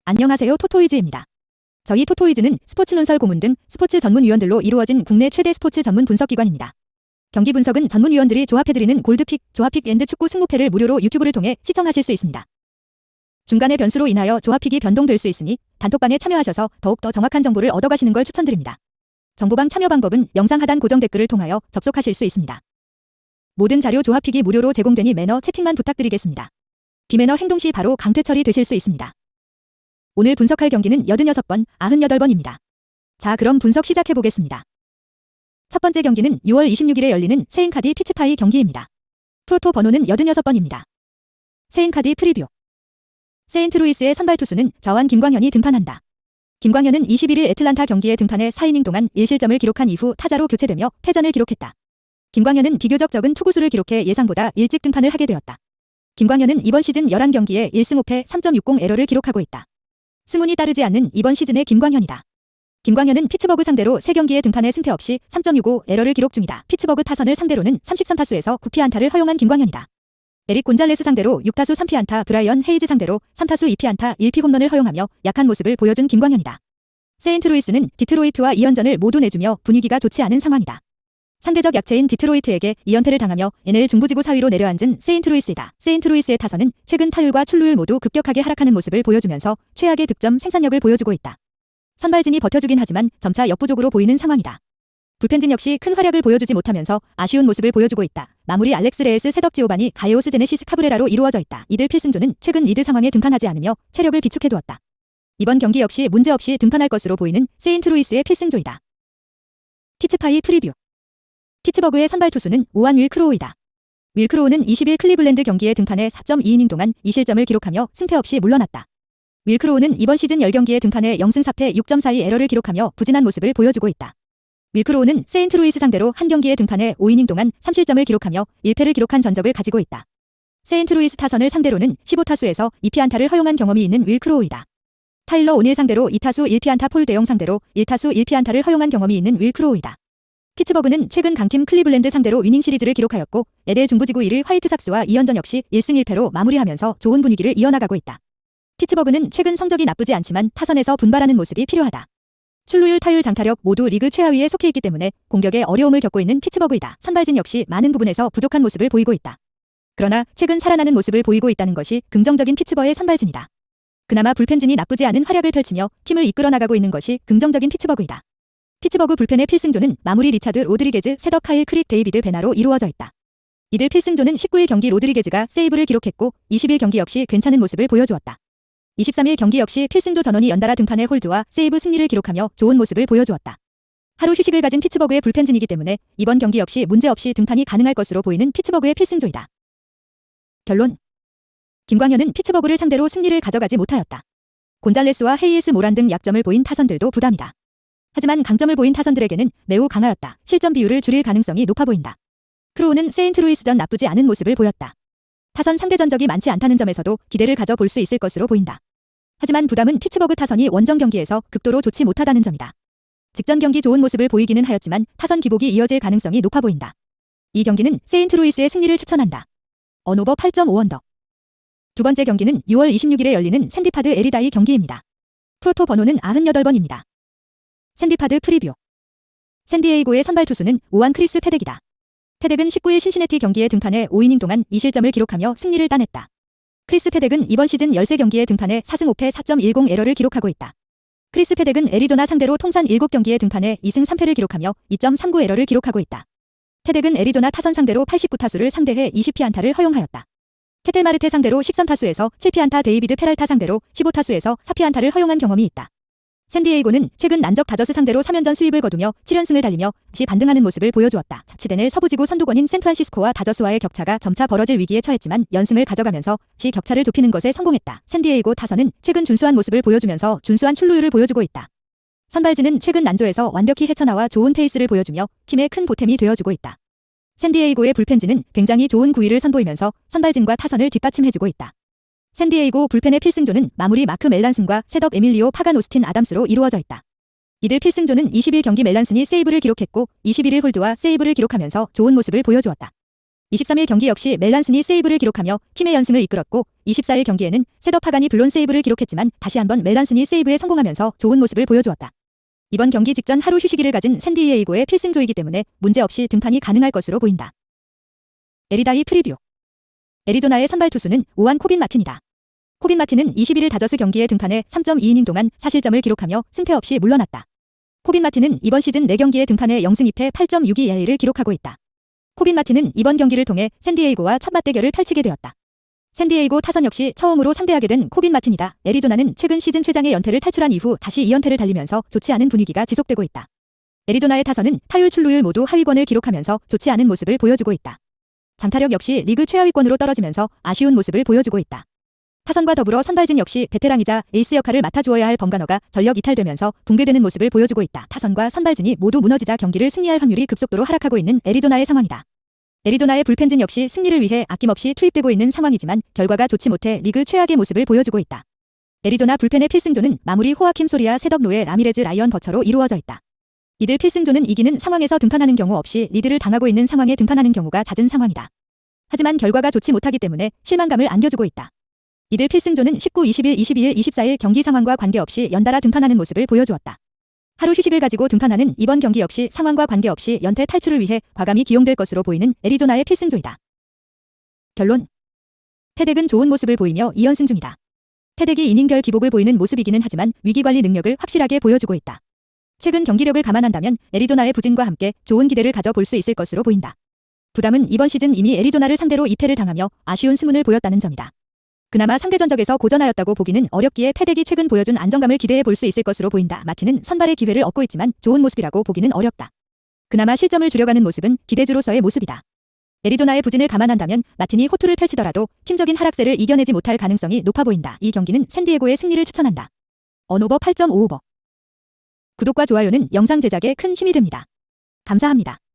안녕하세요. 토토이즈입니다. 저희 토토이즈는 스포츠 논설 고문 등 스포츠 전문위원들로 이루어진 국내 최대 스포츠 전문 분석기관입니다. 경기 분석은 전문위원들이 조합해드리는 골드픽, 조합픽 앤드 축구 승부패를 무료로 유튜브를 통해 시청하실 수 있습니다. 중간의 변수로 인하여 조합픽이 변동될 수 있으니 단톡방에 참여하셔서 더욱더 정확한 정보를 얻어가시는 걸 추천드립니다. 정보방 참여 방법은 영상 하단 고정 댓글을 통하여 접속하실 수 있습니다. 모든 자료 조합픽이 무료로 제공되니 매너 채팅만 부탁드리겠습니다. 비매너 행동 시 바로 강퇴 처리되실 수 있습니다. 오늘 분석할 경기는 86번, 98번입니다. 자, 그럼 분석 시작해보겠습니다. 첫 번째 경기는 6월 26일에 열리는 세인카디 피치파이 경기입니다. 프로토 번호는 86번입니다. 세인카디 프리뷰. 세인트루이스의 선발 투수는 좌완 김광현이 등판한다. 김광현은 21일 애틀란타 경기에 등판해 4이닝 동안 1실점을 기록한 이후 타자로 교체되며 패전을 기록했다. 김광현은 비교적 적은 투구수를 기록해 예상보다 일찍 등판을 하게 되었다. 김광현은 이번 시즌 11경기에 1승 5패 3.60 에러를 기록하고 있다. 승운이 따르지 않는 이번 시즌의 김광현이다. 김광현은 피츠버그 상대로 3경기에 등판해 승패 없이 3.65 에러를 기록 중이다. 피츠버그 타선을 상대로는 33타수에서 9피안타를 허용한 김광현이다. 에릭 곤잘레스 상대로 6타수 3피안타, 브라이언 헤이즈 상대로 3타수 2피안타 1피 홈런을 허용하며 약한 모습을 보여준 김광현이다. 세인트루이스는 디트로이트와 2연전을 모두 내주며 분위기가 좋지 않은 상황이다. 상대적 약체인 디트로이트에게 2연패를 당하며 NL 중부지구 4위로 내려앉은 세인트루이스이다. 세인트루이스의 타선은 최근 타율과 출루율 모두 급격하게 하락하는 모습을 보여주면서 최악의 득점 생산력을 보여주고 있다. 선발진이 버텨주긴 하지만 점차 역부족으로 보이는 상황이다. 불펜진 역시 큰 활약을 보여주지 못하면서 아쉬운 모습을 보여주고 있다. 마무리 알렉스 레에스, 세덕 지오바니, 가에오스 제네시스 카브레라로 이루어져 있다. 이들 필승조는 최근 리드 상황에 등판하지 않으며 체력을 비축해두었다. 이번 경기 역시 문제없이 등판할 것으로 보이는 세인트루이스의 필승조이다. 피츠파이 프리뷰. 피츠버그의 선발 투수는 오한 윌크로우이다. 윌크로우는 20일 클리블랜드 경기에 등판해 4.2이닝 동안 2실점을 기록하며 승패 없이 물러났다. 윌크로우는 이번 시즌 10경기에 등판해 0승 4패 6.42 에러를 기록하며 부진한 모습을 보여주고 있다. 윌크로우는 세인트루이스 상대로 한 경기에 등판해 5이닝 동안 3실점을 기록하며 1패를 기록한 전적을 가지고 있다. 세인트루이스 타선을 상대로는 15타수에서 2피안타를 허용한 경험이 있는 윌크로우이다. 타일러 오닐 상대로 2타수 1피안타, 폴 대용 상대로 1타수 1피안타를 허용한 경험이 있는 윌크로우이다. 피츠버그는 최근 강팀 클리블랜드 상대로 위닝 시리즈를 기록하였고 NL 중부지구 1위 화이트삭스와 2연전 역시 1승 1패로 마무리하면서 좋은 분위기를 이어나가고 있다. 피츠버그는 최근 성적이 나쁘지 않지만 타선에서 분발하는 모습이 필요하다. 출루율, 타율, 장타력 모두 리그 최하위에 속해 있기 때문에 공격에 어려움을 겪고 있는 피츠버그이다. 선발진 역시 많은 부분에서 부족한 모습을 보이고 있다. 그러나 최근 살아나는 모습을 보이고 있다는 것이 긍정적인 피츠버의 선발진이다. 그나마 불펜진이 나쁘지 않은 활약을 펼치며 팀을 이끌어 나가고 있는 것이 긍정적인 피츠버그이다. 피츠버그 불펜의 필승조는 마무리 리차드 로드리게즈, 세더 카일 크릭, 데이비드 베나로 이루어져 있다. 이들 필승조는 19일 경기 로드리게즈가 세이브를 기록했고 20일 경기 역시 괜찮은 모습을 보여주었다. 23일 경기 역시 필승조 전원이 연달아 등판해 홀드와 세이브 승리를 기록하며 좋은 모습을 보여주었다. 하루 휴식을 가진 피츠버그의 불펜진이기 때문에 이번 경기 역시 문제없이 등판이 가능할 것으로 보이는 피츠버그의 필승조이다. 결론. 김광현은 피츠버그를 상대로 승리를 가져가지 못하였다. 곤잘레스와 헤이에스 모란 등 약점을 보인 타선들도 부담이다. 하지만 강점을 보인 타선들에게는 매우 강하였다. 실점 비율을 줄일 가능성이 높아 보인다. 크로우는 세인트루이스전 나쁘지 않은 모습을 보였다. 타선 상대 전적이 많지 않다는 점에서도 기대를 가져볼 수 있을 것으로 보인다. 하지만 부담은 피츠버그 타선이 원정 경기에서 극도로 좋지 못하다는 점이다. 직전 경기 좋은 모습을 보이기는 하였지만 타선 기복이 이어질 가능성이 높아 보인다. 이 경기는 세인트루이스의 승리를 추천한다. 언오버 8.5언더. 두 번째 경기는 6월 26일에 열리는 샌디파드 에리다이 경기입니다. 프로토 번호는 98번입니다. 샌디파드 프리뷰. 샌디에이고의 선발 투수는 오한 크리스 페덱이다. 페덱은 19일 신시내티 경기에 등판해 5이닝 동안 2실점을 기록하며 승리를 따냈다. 크리스 페덱은 이번 시즌 13경기에 등판해 4승 5패 4.10 에러를 기록하고 있다. 크리스 페덱은 애리조나 상대로 통산 7경기에 등판해 2승 3패를 기록하며 2.39 에러를 기록하고 있다. 페덱은 애리조나 타선 상대로 89타수를 상대해 20피안타를 허용하였다. 케틀마르테 상대로 13타수에서 7피안타, 데이비드 페랄타 상대로 15타수에서 4피안타를 허용한 경험이 있다. 샌디에이고는 최근 난적 다저스 상대로 3연전 수입을 거두며 7연승을 달리며 다시 반등하는 모습을 보여주었다. 자치대넬 서부지구 선두권인 샌프란시스코와 다저스와의 격차가 점차 벌어질 위기에 처했지만 연승을 가져가면서 지 격차를 좁히는 것에 성공했다. 샌디에이고 타선은 최근 준수한 모습을 보여주면서 준수한 출루율을 보여주고 있다. 선발진은 최근 난조에서 완벽히 헤쳐나와 좋은 페이스를 보여주며 팀의 큰 보탬이 되어주고 있다. 샌디에이고의 불펜진은 굉장히 좋은 구위를 선보이면서 선발진과 타선을 뒷받침해주고 있다. 샌디에이고 불펜의 필승조는 마무리 마크 멜란슨과 셋업 에밀리오 파간 오스틴 아담스로 이루어져 있다. 이들 필승조는 20일 경기 멜란슨이 세이브를 기록했고 21일 홀드와 세이브를 기록하면서 좋은 모습을 보여주었다. 23일 경기 역시 멜란슨이 세이브를 기록하며 팀의 연승을 이끌었고 24일 경기에는 세더 파간이 블론 세이브를 기록했지만 다시 한번 멜란슨이 세이브에 성공하면서 좋은 모습을 보여주었다. 이번 경기 직전 하루 휴식일을 가진 샌디에이고의 필승조이기 때문에 문제없이 등판이 가능할 것으로 보인다. 에리다이 프리뷰. 애리조나의 선발 투수는 오한 코빈 마틴이다. 코빈 마틴은 21일 다저스 경기에 등판해 3.2이닝 동안 4실점을 기록하며 승패 없이 물러났다. 코빈 마틴은 이번 시즌 4경기에 등판해 0승 2패 8.62 ERA를 기록하고 있다. 코빈 마틴은 이번 경기를 통해 샌디에이고와 첫 맞대결을 펼치게 되었다. 샌디에이고 타선 역시 처음으로 상대하게 된 코빈 마틴이다. 애리조나는 최근 시즌 최장의 연패를 탈출한 이후 다시 2연패를 달리면서 좋지 않은 분위기가 지속되고 있다. 애리조나의 타선은 타율 출루율 모두 하위권을 기록하면서 좋지 않은 모습을 보여주고 있다. 장타력 역시 리그 최하위권으로 떨어지면서 아쉬운 모습을 보여주고 있다. 타선과 더불어 선발진 역시 베테랑이자 에이스 역할을 맡아주어야 할 범가너가 전력 이탈되면서 붕괴되는 모습을 보여주고 있다. 타선과 선발진이 모두 무너지자 경기를 승리할 확률이 급속도로 하락하고 있는 애리조나의 상황이다. 애리조나의 불펜진 역시 승리를 위해 아낌없이 투입되고 있는 상황이지만 결과가 좋지 못해 리그 최악의 모습을 보여주고 있다. 애리조나 불펜의 필승조는 마무리 호아킴 소리아 셋업 노의 라미레즈 라이언 버처로 이루어져 있다. 이들 필승조는 이기는 상황에서 등판하는 경우 없이 리드를 당하고 있는 상황에 등판하는 경우가 잦은 상황이다. 하지만 결과가 좋지 못하기 때문에 실망감을 안겨주고 있다. 이들 필승조는 19, 21, 22일, 24일 경기 상황과 관계없이 연달아 등판하는 모습을 보여주었다. 하루 휴식을 가지고 등판하는 이번 경기 역시 상황과 관계없이 연패 탈출을 위해 과감히 기용될 것으로 보이는 애리조나의 필승조이다. 결론. 패덱은 좋은 모습을 보이며 2연승 중이다. 패덱이 이닝별 기복을 보이는 모습이기는 하지만 위기관리 능력을 확실하게 보여주고 있다. 최근 경기력을 감안한다면 애리조나의 부진과 함께 좋은 기대를 가져볼 수 있을 것으로 보인다. 부담은 이번 시즌 이미 애리조나를 상대로 2패를 당하며 아쉬운 승운을 보였다는 점이다. 그나마 상대 전적에서 고전하였다고 보기는 어렵기에 패덱이 최근 보여준 안정감을 기대해 볼 수 있을 것으로 보인다. 마틴은 선발의 기회를 얻고 있지만 좋은 모습이라고 보기는 어렵다. 그나마 실점을 줄여가는 모습은 기대주로서의 모습이다. 애리조나의 부진을 감안한다면 마틴이 호투를 펼치더라도 팀적인 하락세를 이겨내지 못할 가능성이 높아 보인다. 이 경기는 샌디에고의 승리를 추천한다. 언오버 8.5오버. 구독과 좋아요는 영상 제작에 큰 힘이 됩니다. 감사합니다.